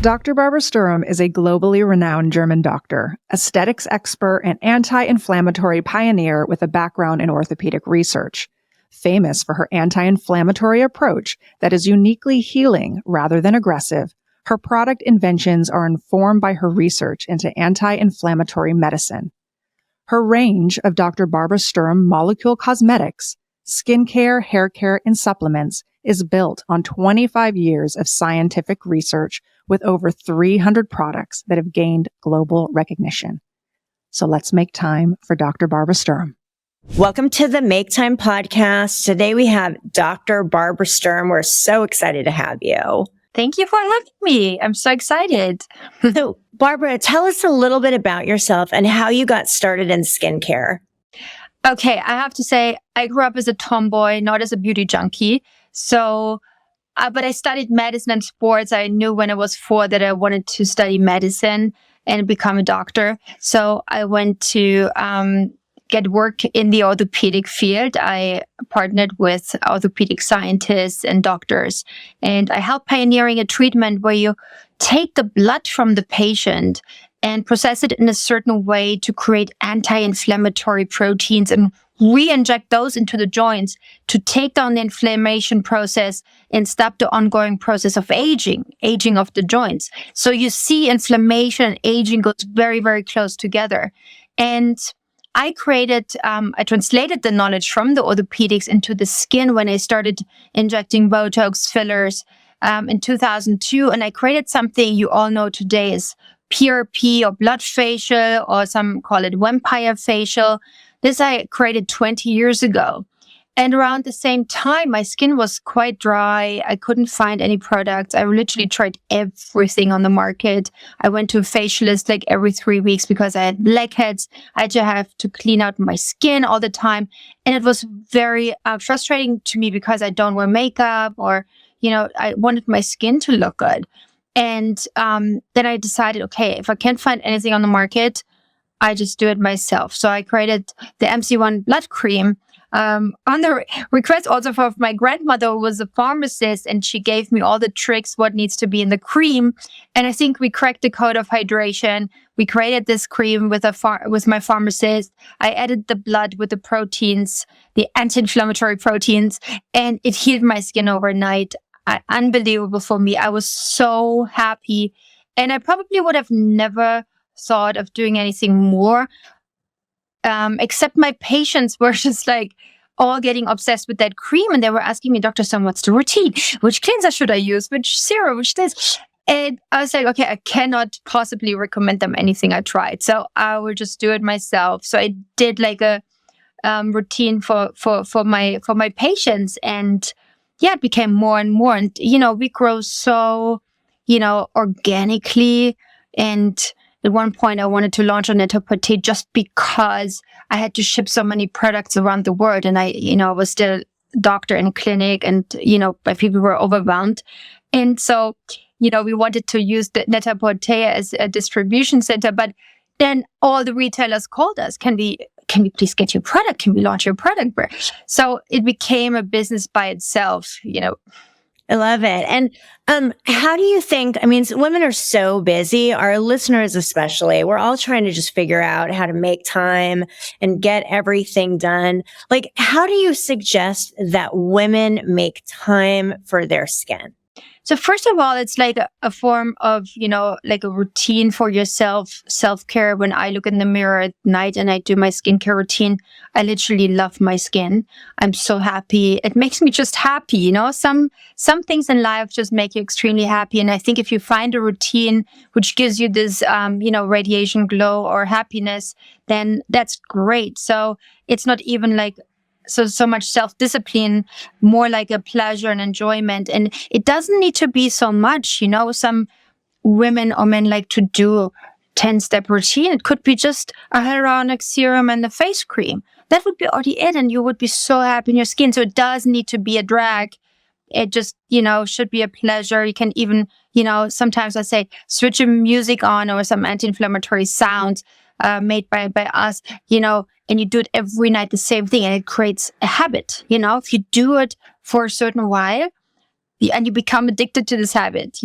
Dr. Barbara Sturm is a globally renowned German doctor, aesthetics expert, and anti-inflammatory pioneer with a background in orthopedic research. Famous for her anti-inflammatory approach that is uniquely healing rather than aggressive, her product inventions are informed by her research into anti-inflammatory medicine. Her range of Dr. Barbara Sturm molecule cosmetics, skincare, hair care, and supplements is built on 25 years of scientific research with over 300 products that have gained global recognition. So let's make time for Dr. Barbara Sturm. Welcome to the Make Time podcast. Today we have Dr. Barbara Sturm. We're so excited to have you. Thank you for having me. I'm so excited. So, Barbara, tell us a little bit about yourself and how you got started in skincare. Okay, I have to say, I grew up as a tomboy, not as a beauty junkie. So, but I studied medicine and sports. I knew when I was 4 that I wanted to study medicine and become a doctor. So I went to get work in the orthopedic field. I partnered with orthopedic scientists and doctors, and I helped pioneering a treatment where you take the blood from the patient and process it in a certain way to create anti-inflammatory proteins and re-inject those into the joints to take down the inflammation process and stop the ongoing process of aging of the joints. So you see inflammation and aging goes very, very close together. And I translated the knowledge from the orthopedics into the skin when I started injecting Botox fillers in 2002. And I created something you all know today is PRP or blood facial, or some call it vampire facial. This I created 20 years ago. And around the same time, my skin was quite dry. I couldn't find any products. I literally tried everything on the market. I went to a facialist like every 3 weeks because I had blackheads. I had to have to clean out my skin all the time. And it was very frustrating to me because I don't wear makeup, or, I wanted my skin to look good. And then I decided, okay, if I can't find anything on the market, I just do it myself. So I created the MC1 blood cream on the request also of my grandmother, who was a pharmacist, and she gave me all the tricks, what needs to be in the cream. And I think we cracked the code of hydration. We created this cream with my pharmacist. I added the blood with the proteins, the anti-inflammatory proteins, and it healed my skin overnight. Unbelievable for me. I was so happy. And I probably would have never thought of doing anything more, except my patients were just like all getting obsessed with that cream. And they were asking me, Dr. Sturm, what's the routine? Which cleanser should I use? Which serum? Which this? And I was like, okay, I cannot possibly recommend them anything I tried. So I will just do it myself. So I did like a routine for my patients. And yeah, it became more and more. And, we grow so, organically. And at one point, I wanted to launch a net-a-porter just because I had to ship so many products around the world. And I was still a doctor in a clinic, and, my people were overwhelmed. And so, we wanted to use the net-a-porter as a distribution center. But then all the retailers called us, can we please get your product? Can we launch your product? So it became a business by itself, I love it. And how do you think, women are so busy, our listeners especially, we're all trying to just figure out how to make time and get everything done. Like, how do you suggest that women make time for their skin? So first of all, it's like a form of, like a routine for yourself, self-care. When I look in the mirror at night and I do my skincare routine, I literally love my skin. I'm so happy. It makes me just happy, Some things in life just make you extremely happy. And I think if you find a routine which gives you this, radiation glow or happiness, then that's great. So it's not even like so much self-discipline, more like a pleasure and enjoyment. And it doesn't need to be so much, some women or men like to do 10-step routine. It could be just a hyaluronic serum and a face cream. That would be already it, and you would be so happy in your skin. So it does need to be a drag. It just, should be a pleasure. You can even, sometimes I say, switch your music on or some anti-inflammatory sounds made by us, and you do it every night, the same thing, and it creates a habit. If you do it for a certain while, and you become addicted to this habit,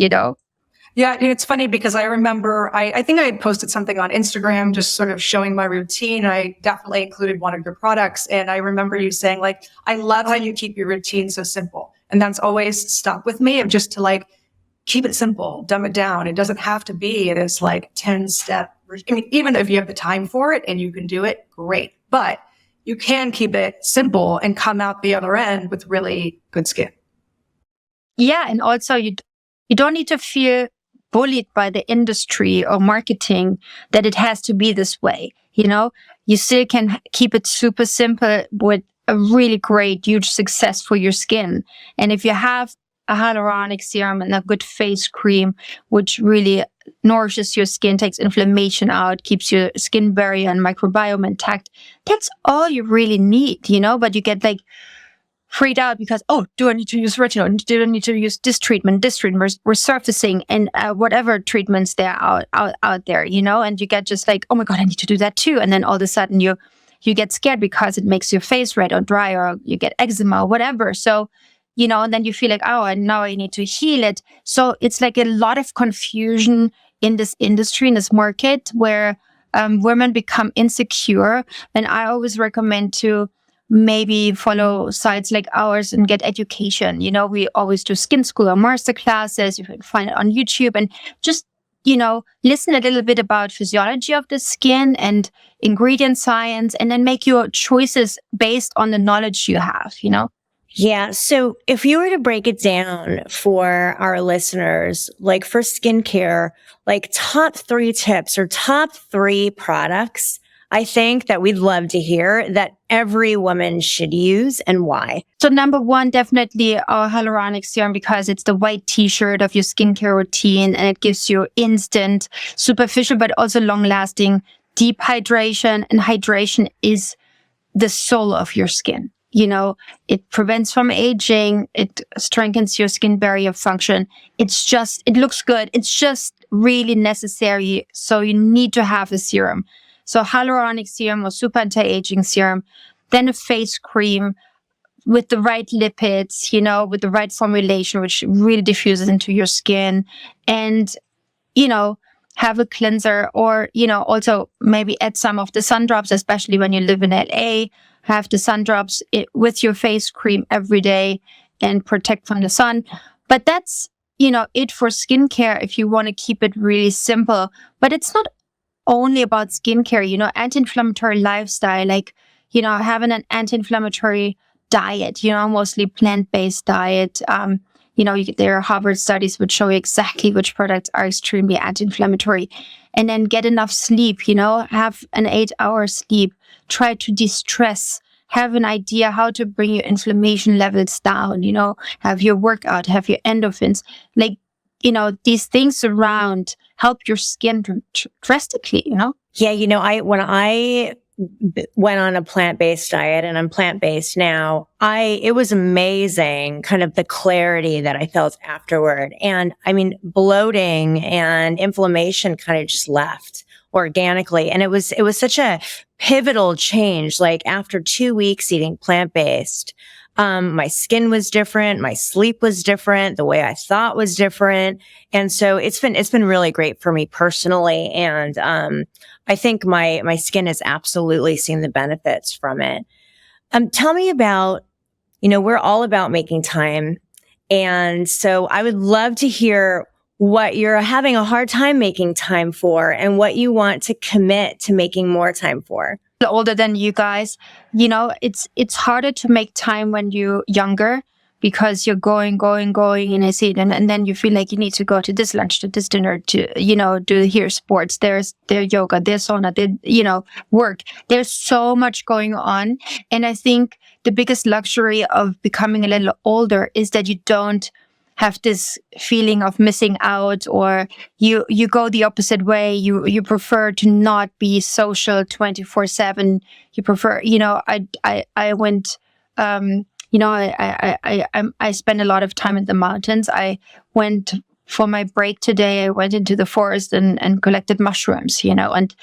Yeah, and it's funny because I remember, I think I had posted something on Instagram just sort of showing my routine. I definitely included one of your products. And I remember you saying like, I love how you keep your routine so simple. And that's always stuck with me, of just to like, keep it simple, dumb it down. It doesn't have to be this like 10-step. I mean, even if you have the time for it and you can do it, great. But you can keep it simple and come out the other end with really good skin. Yeah. And also you don't need to feel bullied by the industry or marketing that it has to be this way. You still can keep it super simple with a really great, huge success for your skin. And if you have a hyaluronic serum and a good face cream, which really nourishes your skin, takes inflammation out, keeps your skin barrier and microbiome intact, that's all you really need, but you get like freaked out because, do I need to use retinol? Do I need to use this treatment, resurfacing, and whatever treatments there are out there, and you get just like, oh my God, I need to do that too. And then all of a sudden you get scared because it makes your face red or dry, or you get eczema or whatever. So, and then you feel like, and now I need to heal it. So it's like a lot of confusion in this industry, in this market, where women become insecure. And I always recommend to maybe follow sites like ours and get education. We always do skin school or master classes. You can find it on YouTube, and just, listen a little bit about physiology of the skin and ingredient science, and then make your choices based on the knowledge you have, Yeah. So if you were to break it down for our listeners, like for skincare, like top 3 tips or top 3 products, I think that we'd love to hear that every woman should use, and why. So number 1, definitely our hyaluronic serum, because it's the white t-shirt of your skincare routine, and it gives you instant, superficial, but also long-lasting deep hydration. And hydration is the soul of your skin. It prevents from aging. It strengthens your skin barrier function. It looks good. It's just really necessary. So you need to have a serum. So hyaluronic serum or super anti-aging serum, then a face cream with the right lipids, with the right formulation, which really diffuses into your skin, and, have a cleanser, or, also maybe add some of the sun drops, especially when you live in LA, have the sun drops with your face cream every day and protect from the sun. But that's, it for skincare if you want to keep it really simple. But it's not only about skincare, anti-inflammatory lifestyle, like, having an anti-inflammatory diet, mostly plant-based diet. There are Harvard studies which show you exactly which products are extremely anti-inflammatory. And then get enough sleep, have an 8-hour sleep, try to de-stress, have an idea how to bring your inflammation levels down, have your workout, have your endorphins, like, these things around help your skin drastically, Yeah, when I went on a plant-based diet, and I'm plant-based now, it was amazing, kind of the clarity that I felt afterward. And I mean, bloating and inflammation kind of just left organically. And it was such a pivotal change. Like after 2 weeks eating plant-based, my skin was different. My sleep was different. The way I thought was different. And so it's been really great for me personally. And, I think my skin has absolutely seen the benefits from it. Tell me about, we're all about making time. And so I would love to hear what you're having a hard time making time for, and what you want to commit to making more time for. Older than you guys, it's harder to make time when you're younger, because you're going, and I see it, and then you feel like you need to go to this lunch, to this dinner, to, do here sports, there's yoga, there's sauna, there, work. There's so much going on. And I think the biggest luxury of becoming a little older is that you don't have this feeling of missing out, or you go the opposite way. You prefer to not be social 24/7. You prefer, I went, I spend a lot of time in the mountains. I went for my break today. I went into the forest and collected mushrooms, and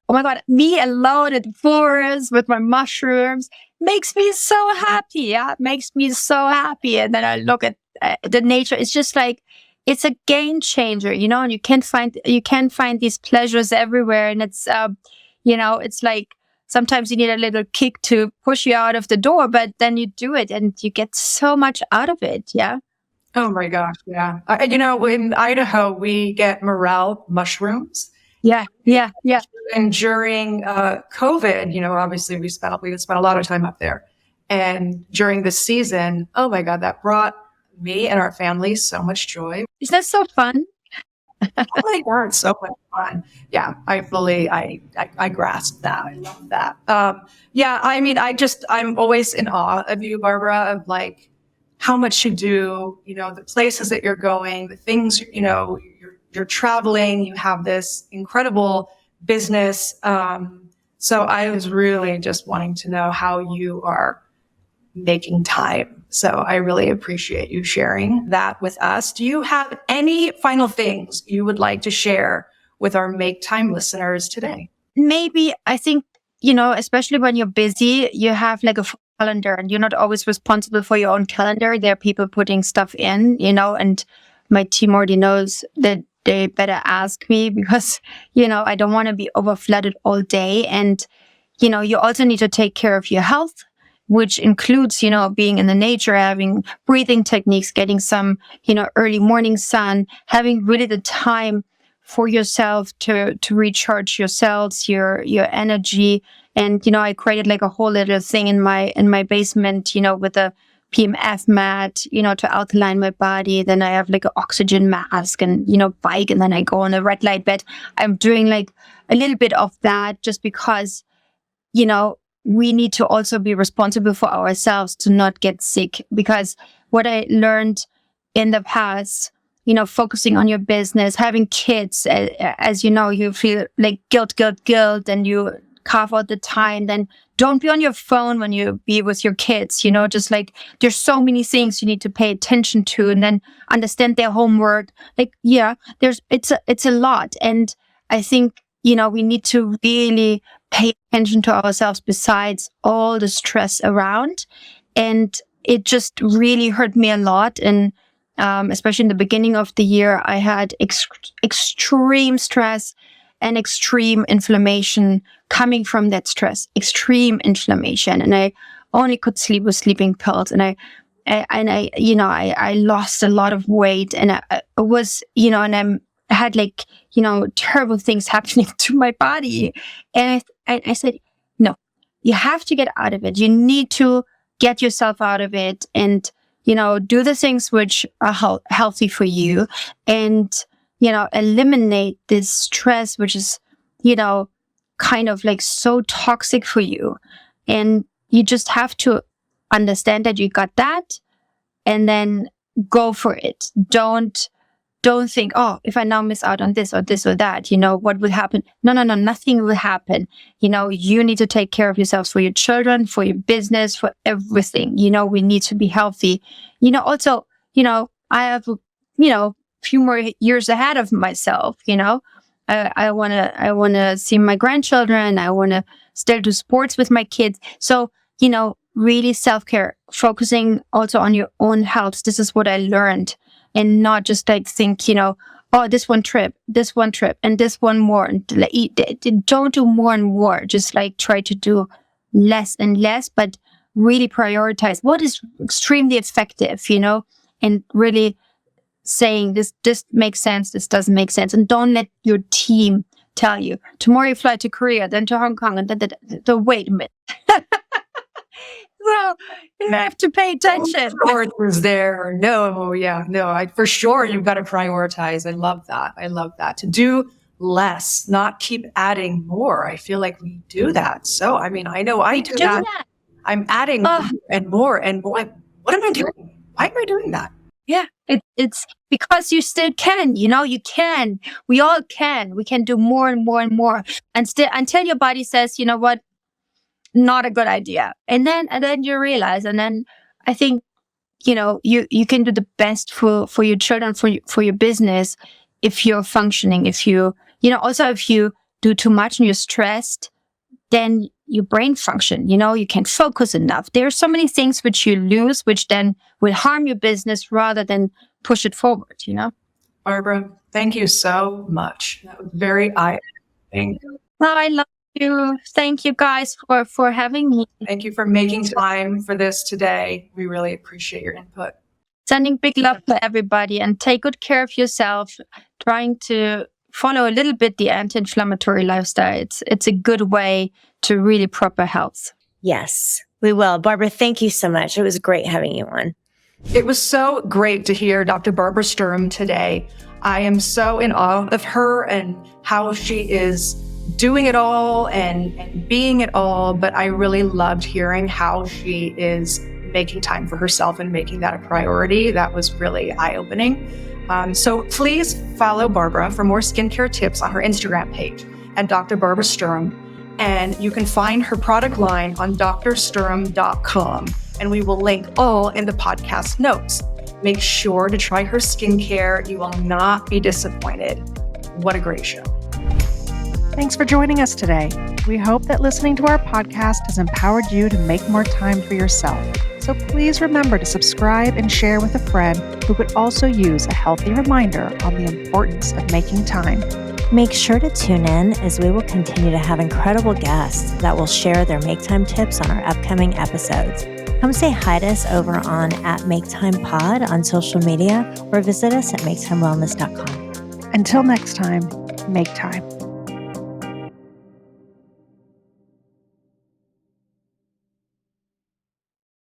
oh my God, me alone in the forest with my mushrooms makes me so happy. Yeah, it makes me so happy. And then I look at the nature. It's just like, it's a game changer, and you can find these pleasures everywhere. And it's, it's like sometimes you need a little kick to push you out of the door, but then you do it and you get so much out of it. Yeah. Oh my gosh. Yeah. In Idaho, we get morel mushrooms. Yeah. And during COVID, obviously we spent a lot of time up there. And during the season, oh my God, that brought me and our family so much joy. Isn't that so fun? Oh my God, so much fun. Yeah, I grasped that. I love that. I'm always in awe of you, Barbara, of like how much you do, the places that you're going, the things, you're traveling, you have this incredible business. So I was really just wanting to know how you are making time. So I really appreciate you sharing that with us. Do you have any final things you would like to share with our Make Time listeners today? Maybe, I think, especially when you're busy, you have like a full calendar and you're not always responsible for your own calendar. There are people putting stuff in, and my team already knows that they better ask me because, I don't want to be overflooded all day. And, you also need to take care of your health, which includes, being in the nature, having breathing techniques, getting some, early morning sun, having really the time for yourself to recharge your cells, your energy. And, I created like a whole little thing in my basement, with a PMF mat, to outline my body. Then I have like an oxygen mask and, bike. And then I go on a red light bed. I'm doing like a little bit of that just because, we need to also be responsible for ourselves to not get sick. Because what I learned in the past, focusing on your business, having kids, as you feel like guilt, and you carve out the time. Then don't be on your phone when you be with your kids, just like there's so many things you need to pay attention to and then understand their homework. Like, yeah, it's a lot. And I think, we need to really pay attention to ourselves besides all the stress around. And it just really hurt me a lot. And especially in the beginning of the year, I had extreme stress and extreme inflammation coming from that stress, extreme inflammation. And I only could sleep with sleeping pills. And I lost a lot of weight, and I was, and I had like, terrible things happening to my body. And I said, no, you have to get out of it. You need to get yourself out of it and, do the things which are healthy for you and, eliminate this stress, which is, kind of like so toxic for you. And you just have to understand that you got that and then go for it. Don't think, oh, if I now miss out on this or that, what will happen? No, nothing will happen. You need to take care of yourselves, for your children, for your business, for everything. We need to be healthy. Also, I have, few more years ahead of myself, I want to see my grandchildren. I want to still do sports with my kids. So, really self-care, focusing also on your own health. This is what I learned. And not just like think, oh, this one trip, and this one more. And don't do more and more. Just like try to do less and less, but really prioritize what is extremely effective, and really saying this makes sense, this doesn't make sense. And don't let your team tell you, tomorrow you fly to Korea, then to Hong Kong, and then wait a minute. So you have to pay attention. Was there? No, yeah, no. For sure, you've got to prioritize. I love that. To do less, not keep adding more. I feel like we do that. So, I know I do that. I'm adding and more. And what am I doing? Why am I doing that? Yeah, it's because you still can. You can. We all can. We can do more and more and more. And still, until your body says, you know what? Not a good idea. And then you realize, and then I think, you can do the best for your children, for your business, if you're functioning, if you do too much and you're stressed, then your brain function, you can't focus enough. There are so many things which you lose, which then will harm your business rather than push it forward, Barbara, thank you so much. That was very eye-opening. I love you. Thank you guys for having me. Thank you for making time for this today. We really appreciate your input. Sending big love to everybody, and take good care of yourself. Trying to follow a little bit the anti-inflammatory lifestyle. It's a good way to really proper health. Yes, we will. Barbara, thank you so much. It was great having you on. It was so great to hear Dr. Barbara Sturm today. I am so in awe of her and how she is doing it all and being it all, but I really loved hearing how she is making time for herself and making that a priority. That was really eye-opening. So please follow Barbara for more skincare tips on her Instagram page at Dr. Barbara Sturm. And you can find her product line on drsturm.com. And we will link all in the podcast notes. Make sure to try her skincare. You will not be disappointed. What a great show. Thanks for joining us today. We hope that listening to our podcast has empowered you to make more time for yourself. So please remember to subscribe and share with a friend who could also use a healthy reminder on the importance of making time. Make sure to tune in as we will continue to have incredible guests that will share their Make Time tips on our upcoming episodes. Come say hi to us over on @MakeTimePod on social media or visit us at MakeTimeWellness.com. Until next time, make time.